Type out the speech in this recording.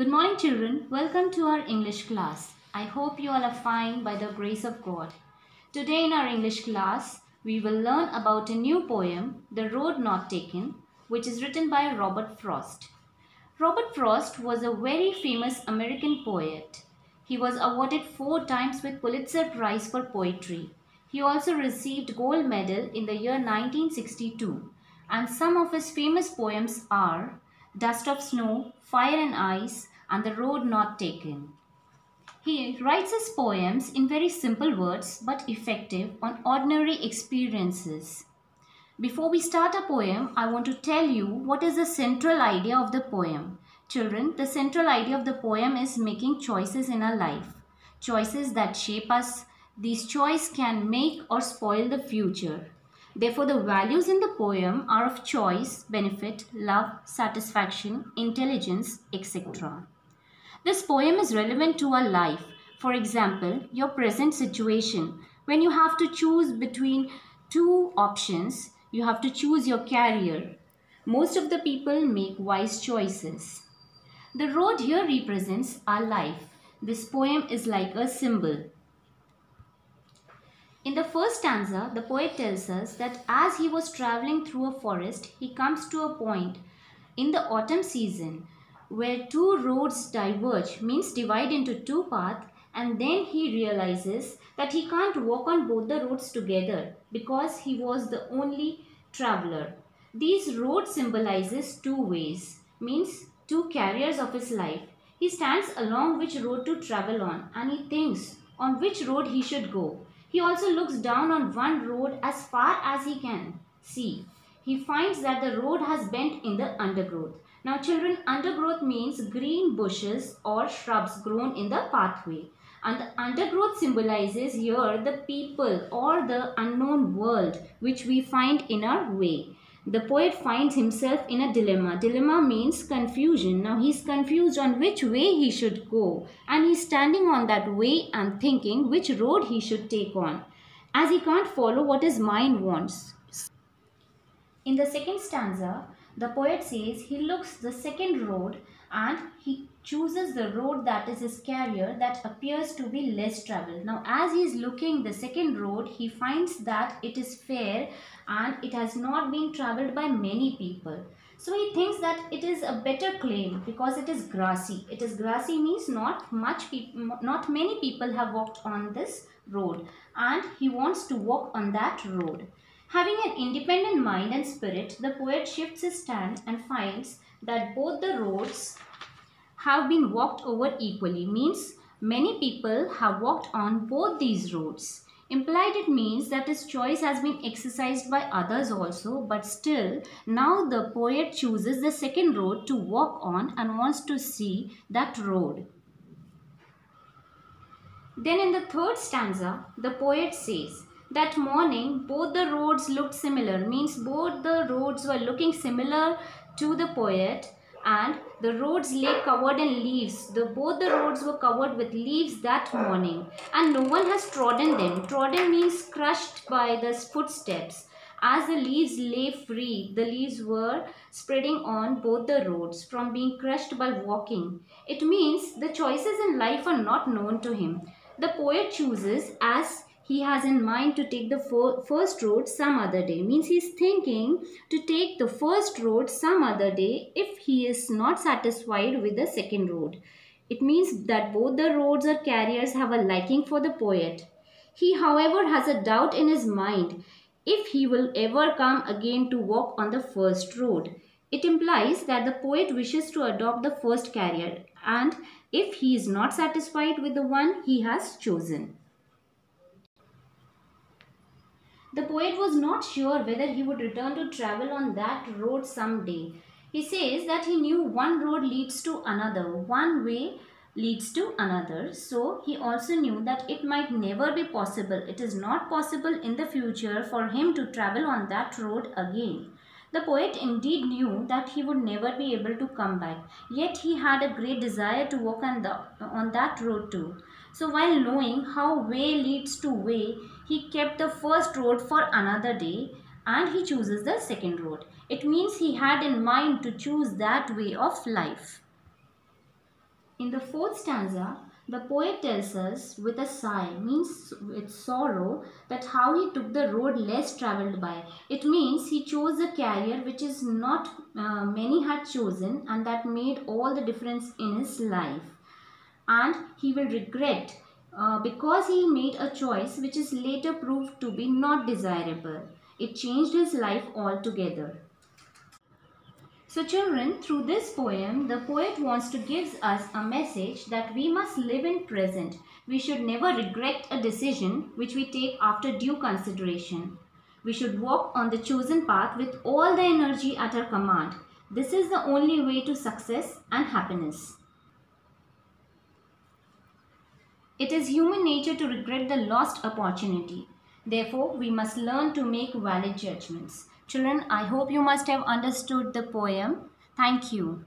Good morning, children. Welcome to our English class. I hope you all are fine by the grace of God. Today in our English class, we will learn about a new poem, The Road Not Taken, which is written by Robert Frost. Robert Frost was a very famous American poet. He was awarded 4 times with Pulitzer Prize for Poetry. He also received gold medal in the year 1962, and some of his famous poems are Dust of Snow, Fire and Ice, and The Road Not Taken. He writes his poems in very simple words but effective on ordinary experiences. Before we start a poem, I want to tell you what is the central idea of the poem. Children, the central idea of the poem is making choices in our life. Choices that shape us. These choices can make or spoil the future. Therefore, the values in the poem are of choice, benefit, love, satisfaction, intelligence, etc. This poem is relevant to our life. For example, your present situation. When you have to choose between two options, you have to choose your career. Most of the people make wise choices. The road here represents our life. This poem is like a symbol. In the first stanza, the poet tells us that as he was traveling through a forest, he comes to a point in the autumn season where two roads diverge, means divide into two paths, and then he realizes that he can't walk on both the roads together because he was the only traveler. These roads symbolizes two ways, means two carriers of his life. He stands along which road to travel on and he thinks on which road he should go. He also looks down on one road as far as he can see. He finds that the road has bent in the undergrowth. Now children, undergrowth means green bushes or shrubs grown in the pathway. And the undergrowth symbolizes here the people or the unknown world which we find in our way. The poet finds himself in a dilemma. Dilemma means confusion. Now he's confused on which way he should go, and he's standing on that way and thinking which road he should take on, as he can't follow what his mind wants. In the second stanza, the poet says he looks the second road and he chooses the road that is his career that appears to be less traveled. Now as he is looking the second road, he finds that it is fair and it has not been traveled by many people. So he thinks that it is a better claim because it is grassy. It is grassy means not many people have walked on this road, and he wants to walk on that road. Having an independent mind and spirit, the poet shifts his stand and finds that both the roads have been walked over equally, means many people have walked on both these roads. Implied it means that his choice has been exercised by others also, but still now the poet chooses the second road to walk on and wants to see that road. Then in the third stanza, the poet says, that morning both the roads looked similar, means both the roads were looking similar to the poet, and the roads lay covered in leaves. Both the roads were covered with leaves that morning, and no one has trodden them. Trodden means crushed by the footsteps. As the leaves lay free, the leaves were spreading on both the roads from being crushed by walking. It means the choices in life are not known to him. The poet chooses as he has in mind to take the first road some other day. Means he is thinking to take the first road some other day if he is not satisfied with the second road. It means that both the roads or carriers have a liking for the poet. He, however, has a doubt in his mind if he will ever come again to walk on the first road. It implies that the poet wishes to adopt the first carrier, and if he is not satisfied with the one he has chosen. The poet was not sure whether he would return to travel on that road someday. He says that he knew one road leads to another, one way leads to another. So he also knew that it might never be possible. It is not possible in the future for him to travel on that road again. The poet indeed knew that he would never be able to come back, yet he had a great desire to walk on that road too. So while knowing how way leads to way, he kept the first road for another day and he chooses the second road. It means he had in mind to choose that way of life. In the fourth stanza, the poet tells us with a sigh, means with sorrow, that how he took the road less travelled by. It means he chose a career which is not many had chosen, and that made all the difference in his life. And he will regret because he made a choice which is later proved to be not desirable. It changed his life altogether. So children, through this poem, the poet wants to give us a message that we must live in present. We should never regret a decision which we take after due consideration. We should walk on the chosen path with all the energy at our command. This is the only way to success and happiness. It is human nature to regret the lost opportunity. Therefore, we must learn to make valid judgments. Children, I hope you must have understood the poem. Thank you.